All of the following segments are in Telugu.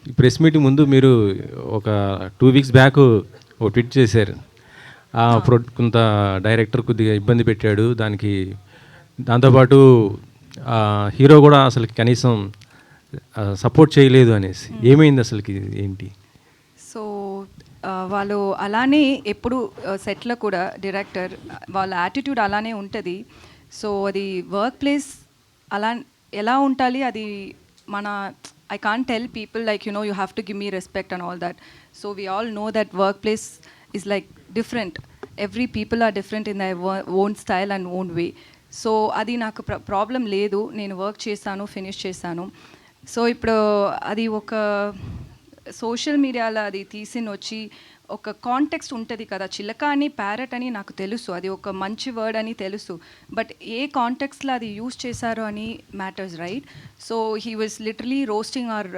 ఈ ప్రెస్ మీట్ ముందు మీరు ఒక 2 వీక్స్ బ్యాక్ ఒక ట్వీట్ చేశారు. కొంత డైరెక్టర్ కొద్దిగా ఇబ్బంది పెట్టాడు. దాంతోపాటు హీరో కూడా అసలు కనీసం సపోర్ట్ చేయలేదు అనేసి. ఏమైంది అసలుకి ఏంటి? సో వాళ్ళు అలానే ఎప్పుడు సెట్లో కూడా డైరెక్టర్ వాళ్ళ యాటిట్యూడ్ అలానే ఉంటుంది. సో అది వర్క్ ప్లేస్ అలా ఎలా ఉండాలి అది మన I can't tell people like you have to give me respect and all that. So we all know that work place is like different. Every people are different in their own style and own way. So అది నాకు ప్రాబ్లం లేదు. నేను వర్క్ చేశాను, ఫినిష్ చేశాను. సో ఇప్పుడు అది ఒక సోషల్ మీడియాలో అది వచ్చి ఒక కాంటెక్స్ట్ ఉంటుంది కదా, చిలక అని ప్యారెట్ అని నాకు తెలుసు, అది ఒక మంచి వర్డ్ అని తెలుసు, బట్ ఏ కాంటెక్స్ట్లో అది యూస్ చేశారో అని matters, right? So he was literally roasting our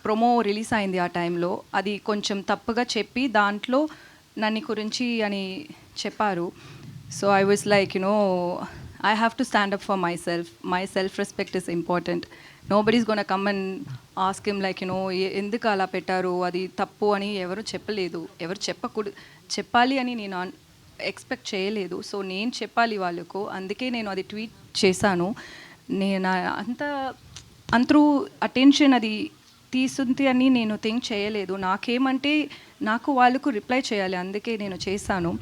promo release అయింది ఆ టైంలో. అది కొంచెం తప్పుగా చెప్పి దాంట్లో నన్ను గురించి అని చెప్పారు. So I was like I have to stand up for myself. My self-respect is important. Nobody's going to come and ask him like, ఎందుకు అలా పెట్టారు, అది తప్పు అని ఎవరు చెప్పలేదు. ఎవరు చెప్పాలి అని నేను ఎక్స్పెక్ట్ చేయలేదు. సో నేను చెప్పాలి వాళ్ళకు, అందుకే నేను అది ట్వీట్ చేశాను. నేను అంతరూ అటెన్షన్ అది తీసుంది అని నేను థింక్ చేయలేదు. నాకేమంటే నాకు వాళ్ళకు రిప్లై చేయాలి, అందుకే నేను చేశాను.